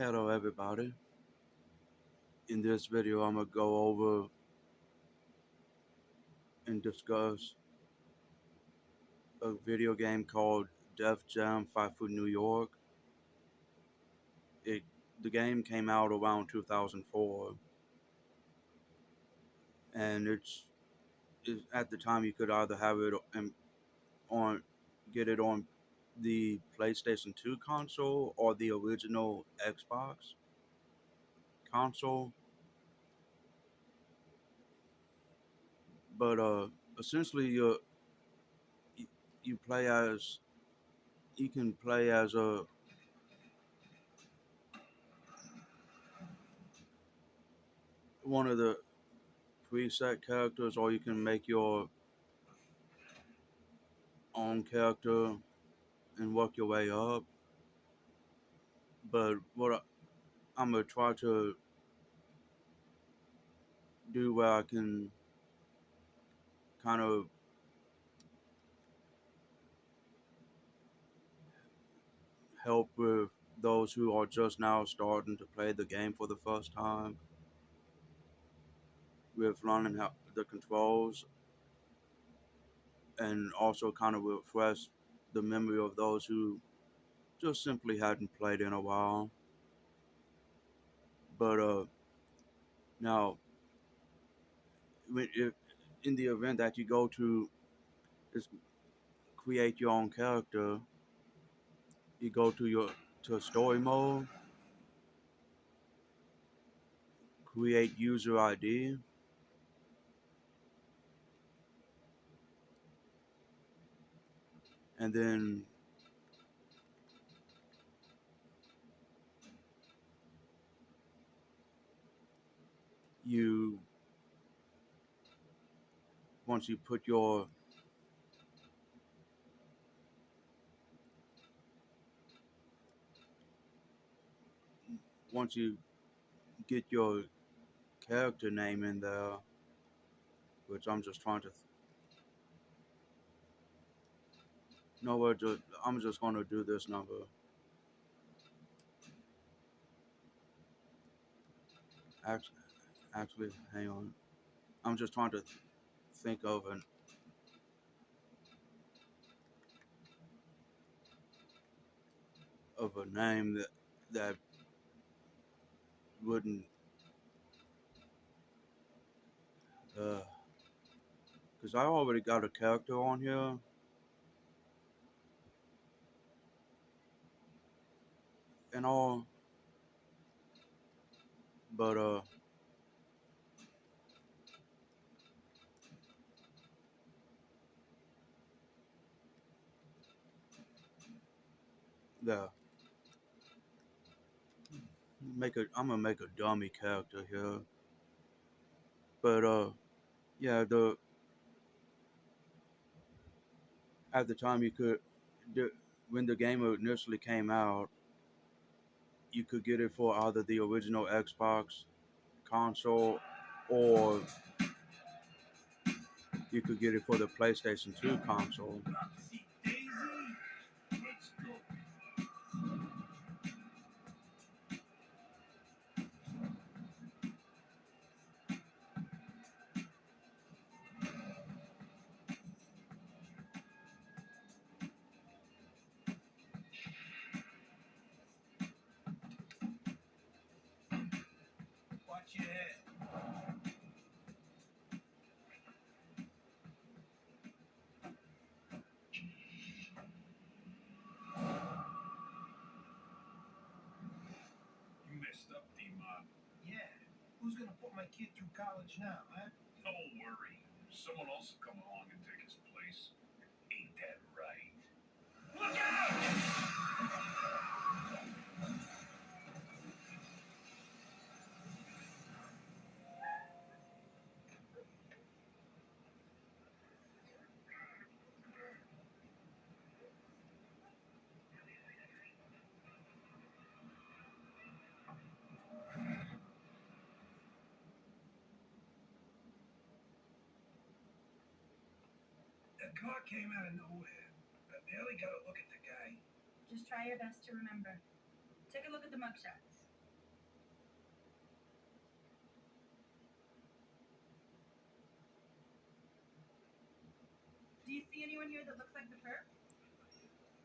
Hello everybody. In this video I'm gonna go over and discuss a video game called Def Jam 5 Foot New York. It the game came out around 2004 and at the time you could either have it on get it on the PlayStation 2 console or the original Xbox console. But essentially you, you play as you can play as a one of the preset characters, or you can make your own character and work your way up. But I'm gonna try to do where I can kind of help with those who are just now starting to play the game for the first time with learning how the controls, and also kind of refresh the memory of those who just simply hadn't played in a while. But now, if, in the event that you go to is create your own character, you go to story mode, create user ID, and then you once you put your once you get your character name in there, which I'm just trying to no, I'm just going to do this number. Actually, actually, hang on. I'm just trying to think of a name that wouldn't because I already got a character on here and all, but yeah, I'm gonna make a dummy character here, but yeah, the at the time you could the, when the game initially came out, you could get it for either the original Xbox console or you could get it for the PlayStation 2 console. Watch your head. You messed up, D-Mob. Yeah. Who's gonna put my kid through college now, huh? Don't worry. Someone else will come along and take his place. Ain't that right? Look out! The car came out of nowhere. I barely got a look at the guy. Just try your best to remember. Take a look at the mugshots.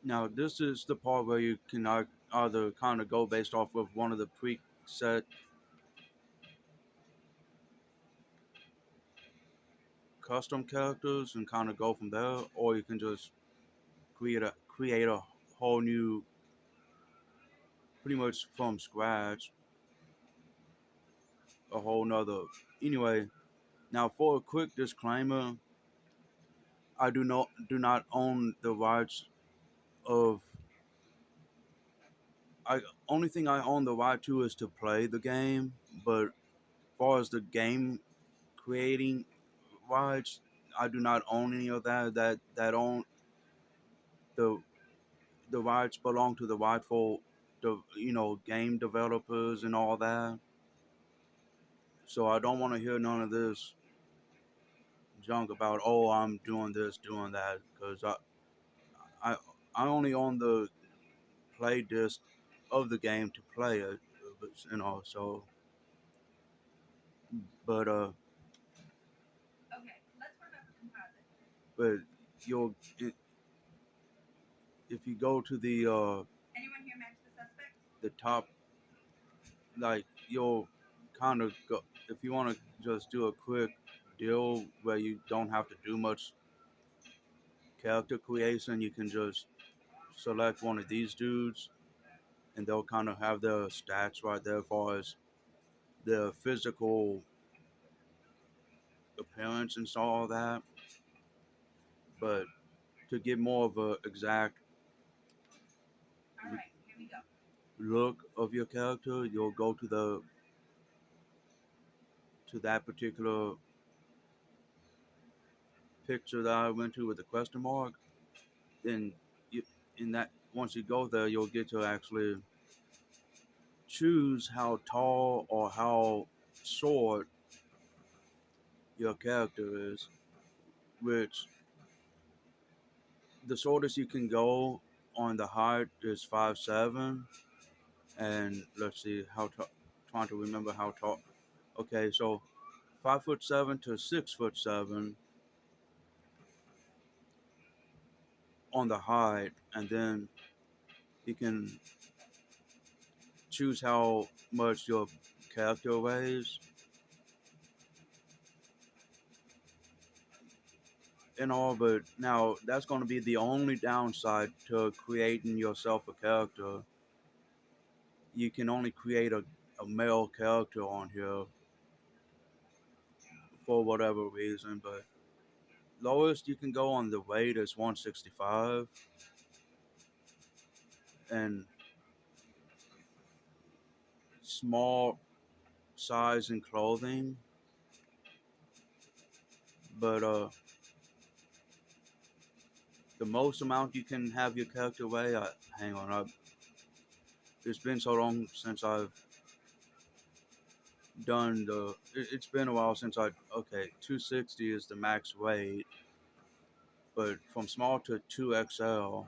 Now, this is the part where you can either kind of go based off of one of the preset custom characters and kind of go from there, or you can just create a whole new, pretty much from scratch, a whole nother. Anyway, now for a quick disclaimer, I do not own the rights of. I only thing I own the right to is to play the game, but as far as the game creating rights, I do not own any of that. That own the the rights belong to the rightful, game developers and all that. So I don't want to hear none of this junk about, oh, I'm doing this, doing that, because I I only own the play disc of the game to play it, So, but but you'll if you go to the top, like you'll kind of go if you want to just do a quick deal where you don't have to do much character creation, you can just select one of these dudes, and they'll kind of have their stats right there as far as their physical appearance and all that. But to get more of a exact look of your character, you'll go to that particular picture that I went to with the question mark. Then you, in that once you go there, you'll get to actually choose how tall or how short your character is, which the shortest you can go on the height is 5'7", and let's see how trying to remember how tall. Okay, so 5'7" to 6'7" on the height, and then you can choose how much your character weighs and all. But now that's going to be the only downside to creating yourself a character. You can only create a male character on here for whatever reason, but lowest you can go on the weight is 165, and small size in clothing. But the most amount you can have your character weigh, hang on, it's been so long since I've done it's been a while since okay, 260 is the max weight, but from small to 2XL.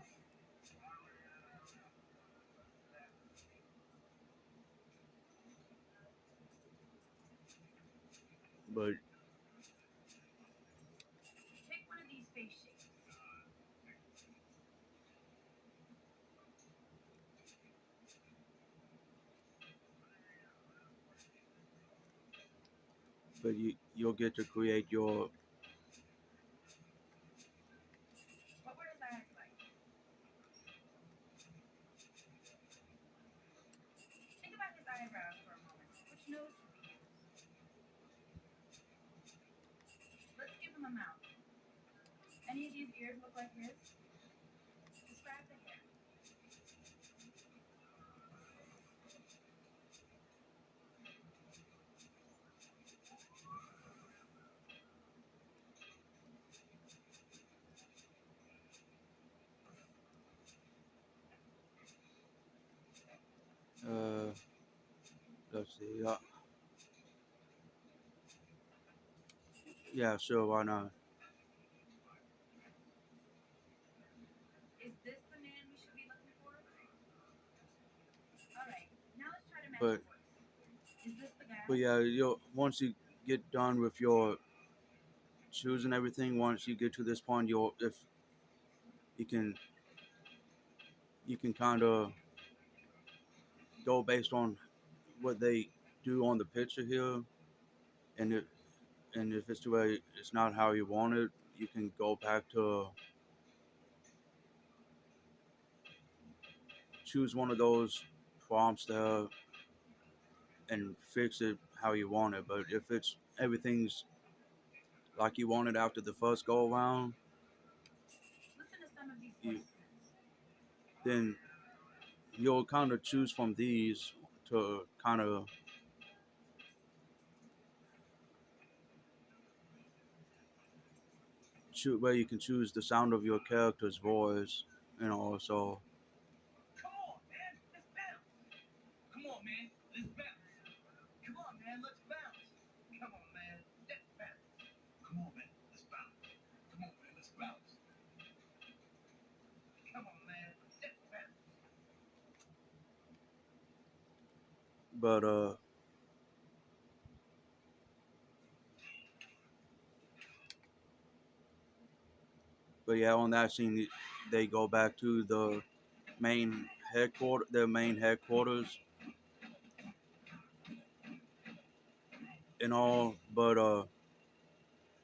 But you'll get to create your. uh let's see, yeah, sure, why not? But yeah, you once you get done with your choosing everything. Once you get to this point, you'll if you can you can kind of go based on what they do on the picture here, and if it's the way it's not how you want it, you can go back to choose one of those prompts there and fix it how you want it. But if it's everything's like you want it after the first go around, you, then you'll kind of choose from these to kind of choose where you can choose the sound of your character's voice, you know. So Come on, man. Let's bounce. Come on, man. Let's bounce. Come on, man. Let's bounce. Come on, man. Let's bounce. Come on, man. Let's bounce. Come on, man. Let's bounce. Come on, man. Let's bounce. but yeah, on that scene they go back to the their main headquarters and all. But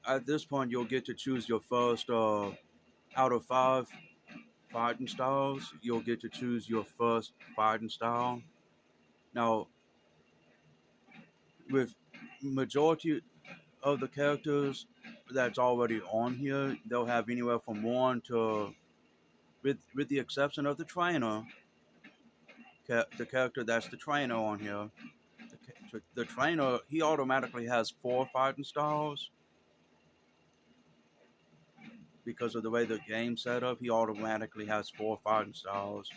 at this point, you'll get to choose your first out of 5 fighting styles. You'll get to choose your first fighting style. Now, with majority of the characters that's already on here, they'll have anywhere from one to, with the exception of the trainer, the character that's the trainer on here. The trainer, he automatically has 4 fighting styles because of the way the game's set up. He automatically has 4 fighting styles,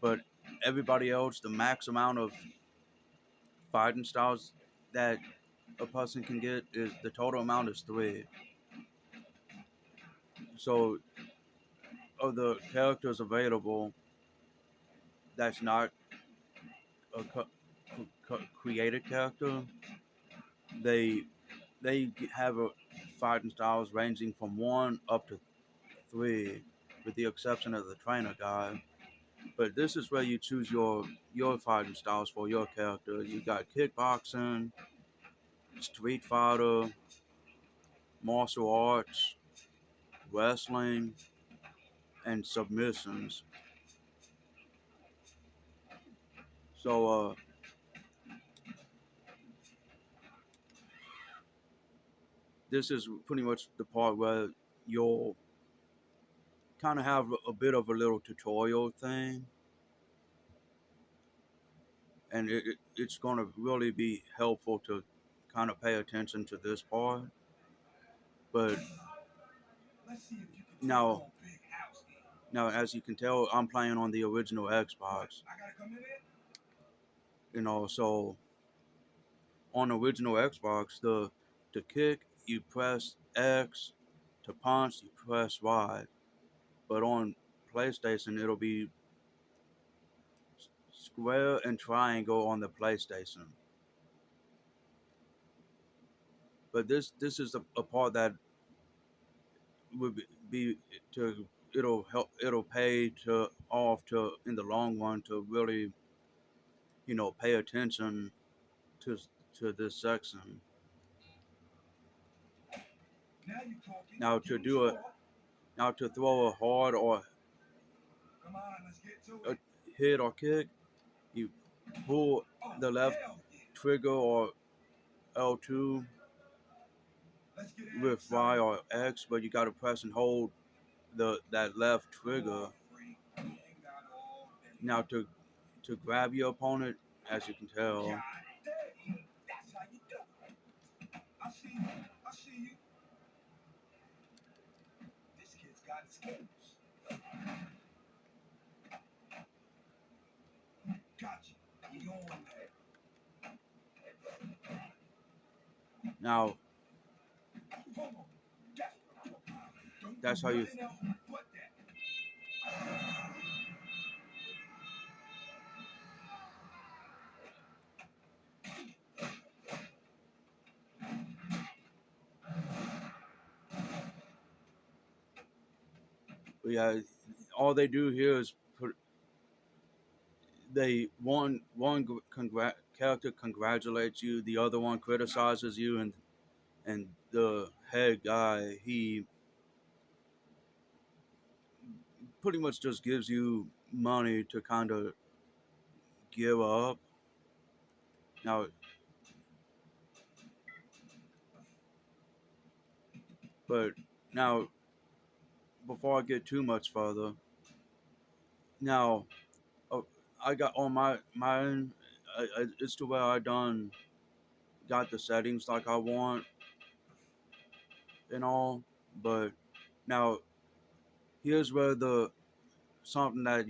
but everybody else, the max amount of fighting styles that a person can get is the total amount is 3. So of the characters available, that's not a created character. They have a fighting styles ranging from 1 up to 3, with the exception of the trainer guy. But this is where you choose your fighting styles for your character. You got kickboxing, street fighter, martial arts, wrestling, and submissions. So this is pretty much the part where you'll kind of have a bit of a little tutorial thing, and it's going to really be helpful to kind of pay attention to this part. But now, as you can tell, I'm playing on the original Xbox. You know, so on original Xbox, the to kick you press X, to punch you press Y. But on PlayStation, it'll be square and triangle on the PlayStation. But this is a part that would be to it'll pay to off to in the long run to really pay attention to this section. Now to do it, now to throw a hard or a hit or kick, you pull the left trigger or L2 with Y or X, but you got to press and hold that left trigger. Now to grab your opponent, as you can tell. I see you. I see you. This kid's got skills. Gotcha. You on there. Now, that's how you. But yeah, all they do here is put they character congratulates you, the other one criticizes you, and the head guy he pretty much just gives you money to kind of give up. Now, but now before I get too much further, now uh, I got on my end, it's to where I done got the settings like I want and all, but now here's where the something that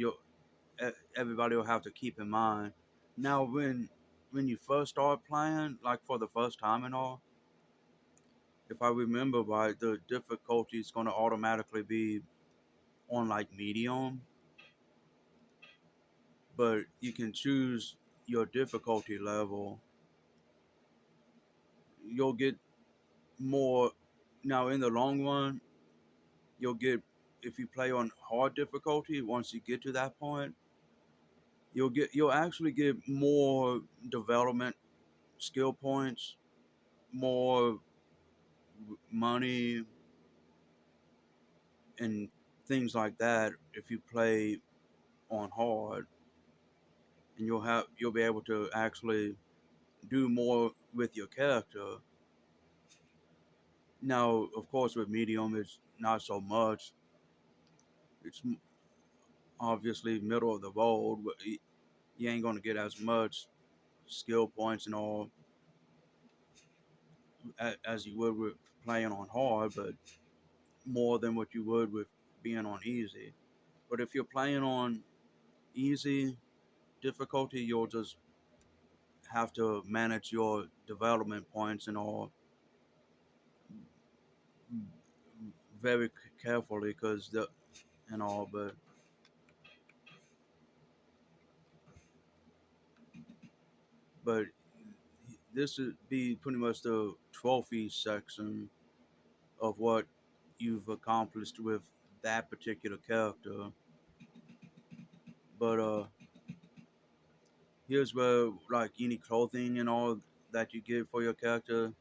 everybody will have to keep in mind. Now, when you first start playing, like for the first time and all, if I remember right, the difficulty is going to automatically be on like medium, but you can choose your difficulty level. You'll get more. Now, in the long run, you'll get, if you play on hard difficulty, once you get to that point, you'll actually get more development skill points, more money, and things like that if you play on hard, and you'll be able to actually do more with your character. Now, of course, with medium, it's not so much. It's obviously middle of the road, but you ain't gonna get as much skill points and all as you would with playing on hard, but more than what you would with being on easy. But if you're playing on easy difficulty, you'll just have to manage your development points and all very carefully because the and all. But this would be pretty much the trophy section of what you've accomplished with that particular character. But here's where like any clothing and all that you get for your character.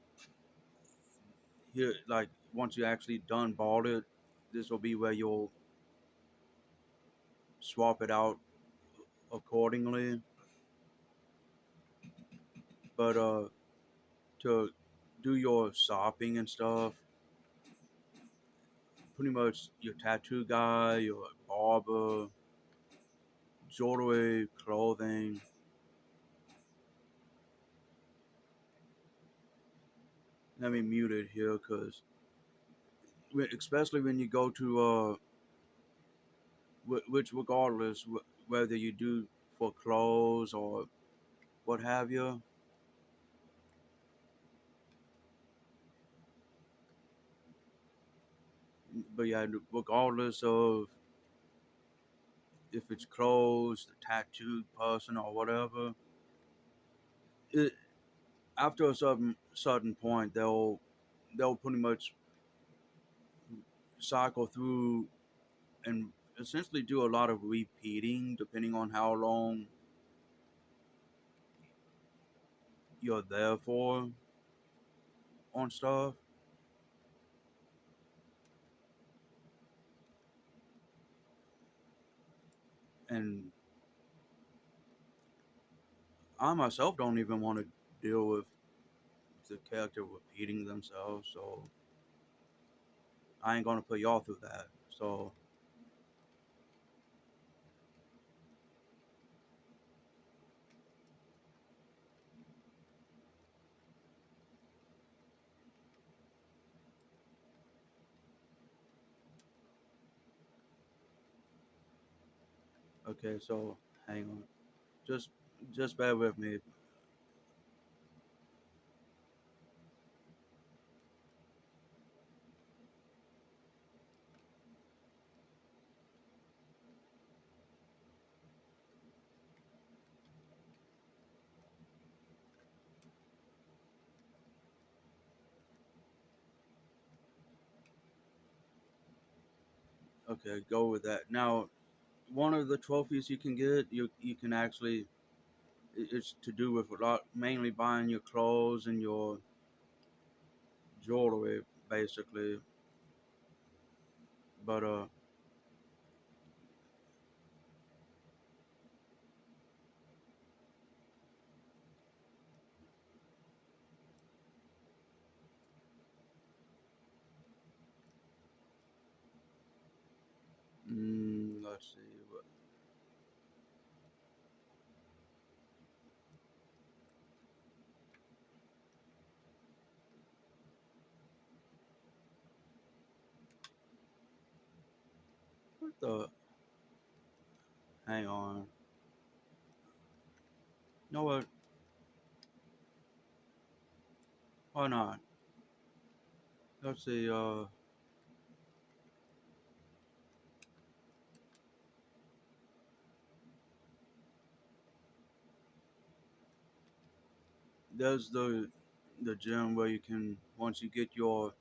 Here, like once you actually done bought it, this will be where you'll swap it out accordingly. But to do your shopping and stuff, pretty much your tattoo guy, your barber, jewelry, clothing. Let me mute it here because, especially when you go to, which regardless, whether you do for clothes or what have you, but yeah, regardless of if it's clothes, the tattooed person or whatever, it, after a certain point, they'll pretty much cycle through and essentially do a lot of repeating depending on how long you're there for on stuff. And I myself don't even want to deal with the character repeating themselves, so I ain't gonna put y'all through that. So okay, so hang on, just just bear with me. Okay, go with that. Now, one of the trophies you can get, you can actually it's to do with a lot, mainly buying your clothes and your jewelry, basically. But let's see, what the? Hang on. You know what? Why not? Let's see. There's the gym where you can once you get your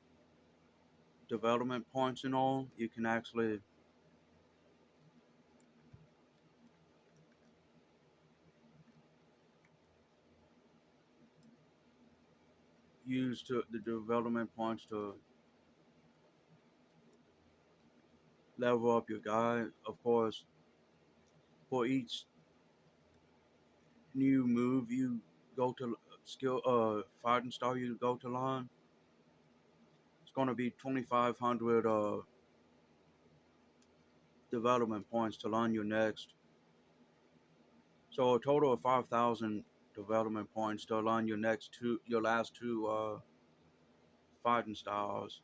development points and all, you can actually use to the development points to level up your guy. Of course, for each new move you go to skill fighting style you go to learn, it's gonna be 2,500 development points to learn your next. So a total of 5,000 development points to learn your last two fighting styles.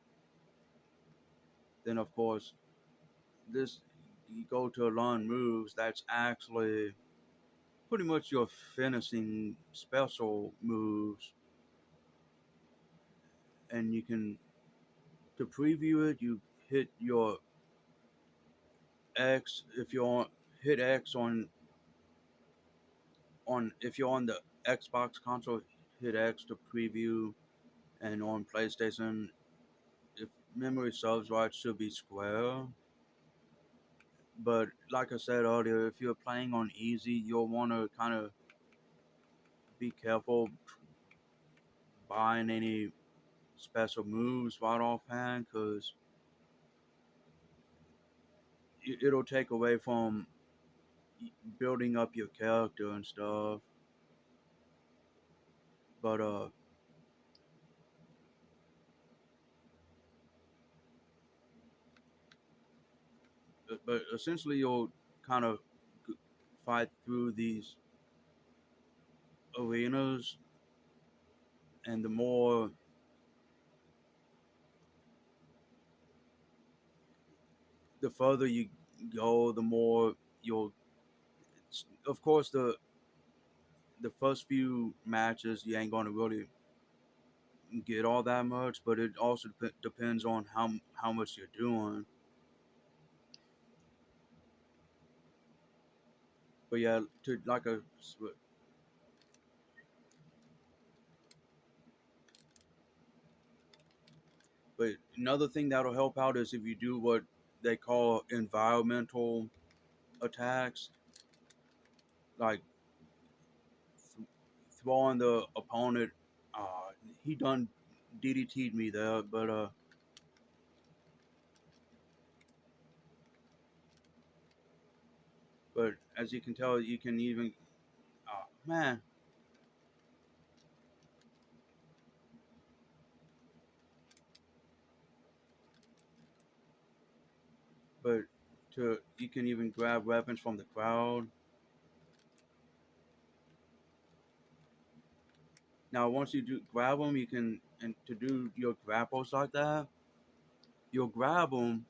Then of course this you go to learn moves that's actually pretty much your finishing special moves, and you can to preview it you hit your X if you're on hit X on if you're on the Xbox console, hit X to preview, and on PlayStation, if memory serves right, should be square. But like I said earlier, if you're playing on easy, you'll want to kind of be careful buying any special moves right offhand, because it'll take away from building up your character and stuff. But but essentially you'll kind of fight through these arenas, and the further you go, the more you'll. Of course, the first few matches you ain't gonna really get all that much, but it also depends on how much you're doing. But yeah, to like a but another thing that'll help out is if you do what they call environmental attacks, like throwing the opponent. Uh, he done DDT'd me there, but as you can tell, you can even man. But to you can even grab weapons from the crowd. Now, once you do grab them, you can and to do your grapples like that, you'll grab them,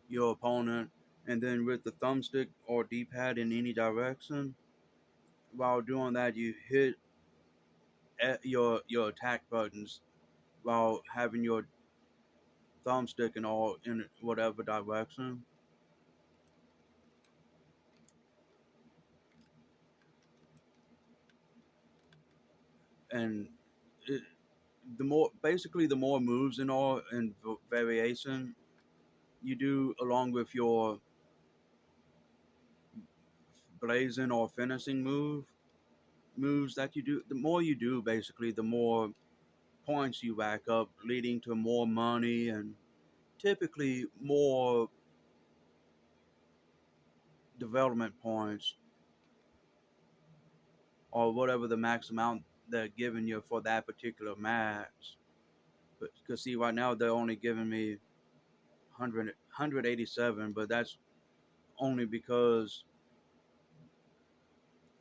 your opponent, and then with the thumbstick or D-pad in any direction. While doing that, you hit your attack buttons while having your thumbstick and all in whatever direction. And the more basically the more moves and all and variation, you do along with your blazing or finishing moves that you do, the more you do, basically, the more points you rack up, leading to more money and typically more development points or whatever the max amount they're giving you for that particular match. But because see, right now they're only giving me 187, but that's only because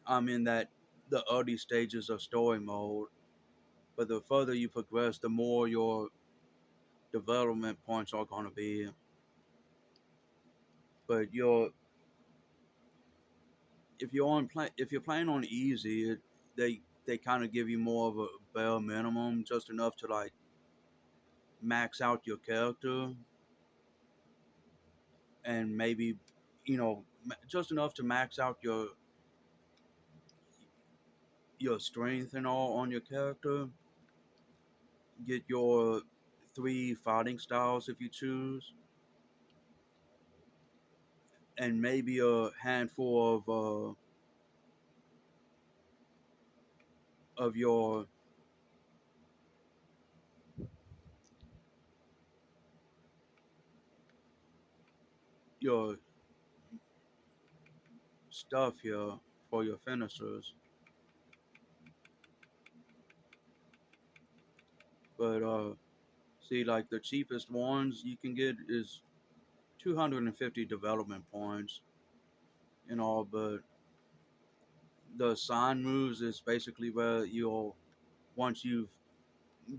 I'm in that the early stages of story mode. But the further you progress, the more your development points are going to be. But if you're playing on easy, they kind of give you more of a bare minimum, just enough to like max out your character and maybe just enough to max out your strength and all on your character. Get your 3 fighting styles if you choose, and maybe a handful of your stuff here for your finishers. But see, like the cheapest ones you can get is 250 development points and all, but the sign moves is basically where you'll once you've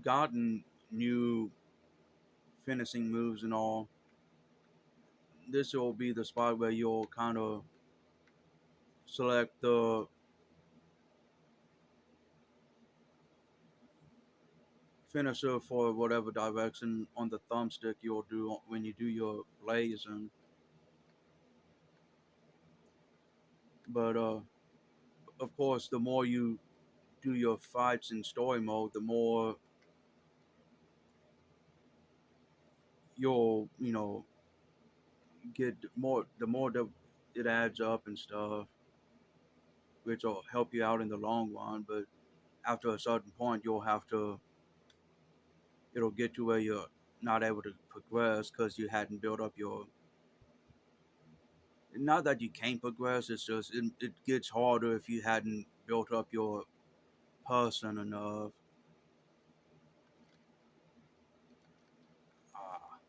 gotten new finishing moves and all, this will be the spot where you'll kind of select the finisher for whatever direction on the thumbstick you'll do when you do your blazing. But of course, the more you do your fights in story mode, the more you'll get more. It adds up and stuff, which will help you out in the long run. But after a certain point, you'll have to. It'll get to where you're not able to progress because you hadn't built up your. Not that you can't progress. It's just it gets harder if you hadn't built up your person enough. Ah,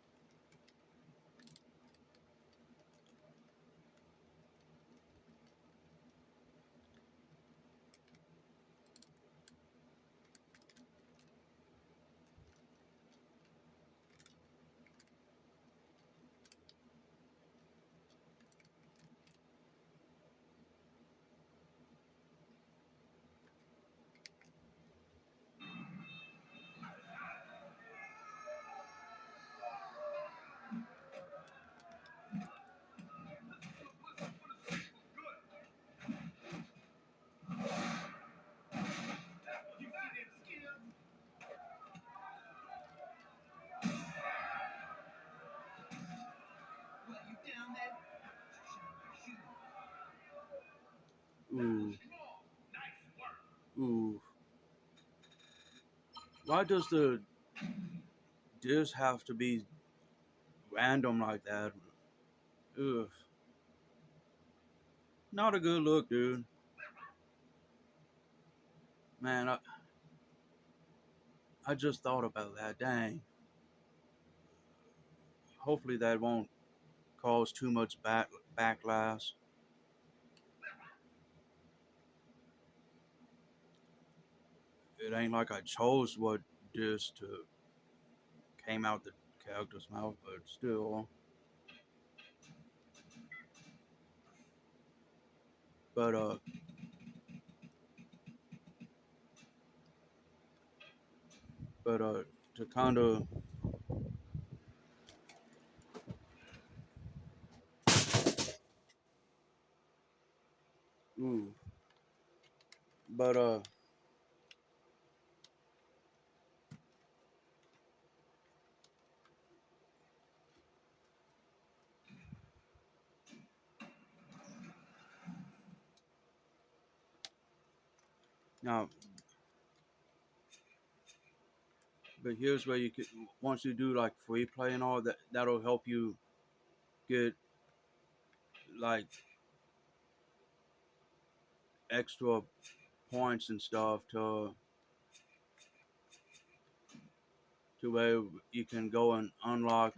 ooh, ooh. Why does the disc have to be random like that? Ugh, not a good look, dude. Man, I just thought about that. Dang. Hopefully that won't cause too much backlash. It ain't like I chose what disc to came out the character's mouth, but still. But but to kind of ooh. But Now, but here's where you can, once you do like free play and all that, that'll help you get like extra points and stuff to where you can go and unlock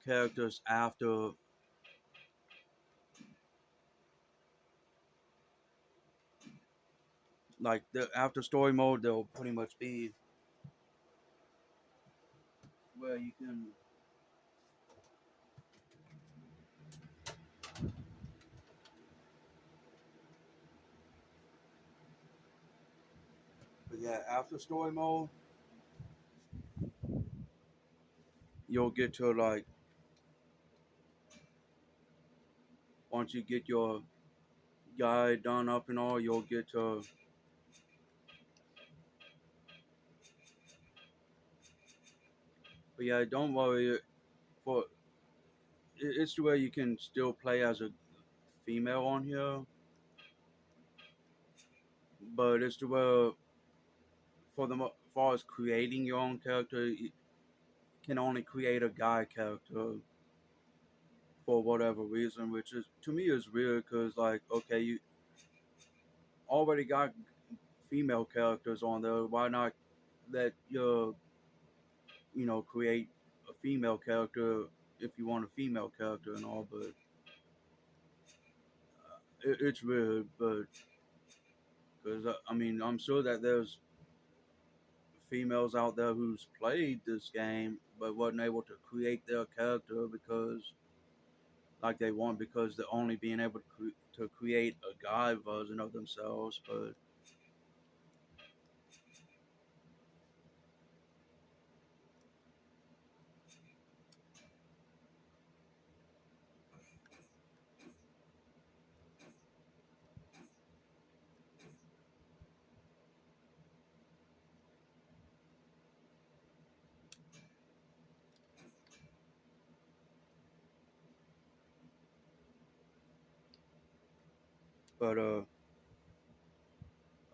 characters after like the after story mode. They'll pretty much be where you can. But yeah, after story mode, you'll get to like once you get your guy done up and all, you'll get to. But yeah, don't worry. For it's the way you can still play as a female on here, but it's the way for the far as creating your own character, you can only create a guy character for whatever reason, which is to me is weird because like okay, you already got female characters on there. Why not let your create a female character if you want a female character and all? But it's weird, but because I mean I'm sure that there's females out there who's played this game but wasn't able to create their character because like they want because they're only being able to create a guy version of themselves. But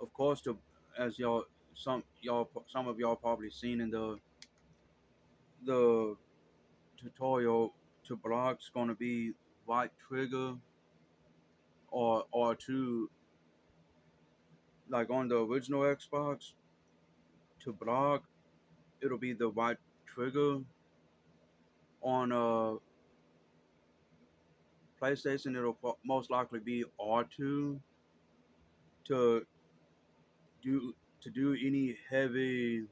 of course the as some of y'all probably seen in the tutorial to block's going to be right trigger or to like on the original Xbox to block it'll be the right trigger on PlayStation it'll most likely be R2 to do any heavy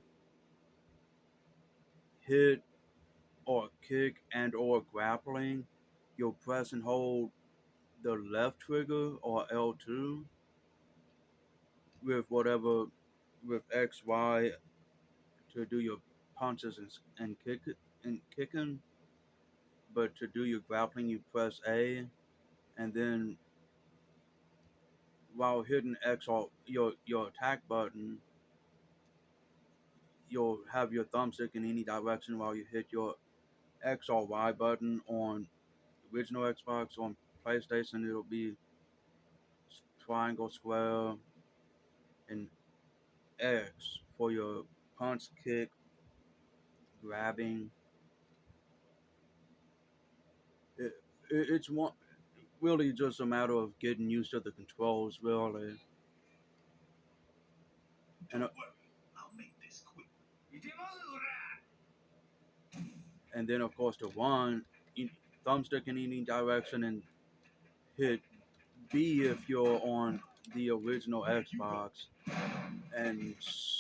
hit or kick and or grappling. You'll press and hold the left trigger or L2 with whatever with X Y to do your punches and kicking. But to do your grappling, you press A, and then while hitting X or your attack button, you'll have your thumbstick in any direction while you hit your X or Y button on original Xbox. On PlayStation, it'll be triangle, square, and X for your punch, kick, grabbing. It, it's one really just a matter of getting used to the controls, really. And I'll make this quick. and then of course the one thumbstick in any direction and hit B if you're on the original Xbox, and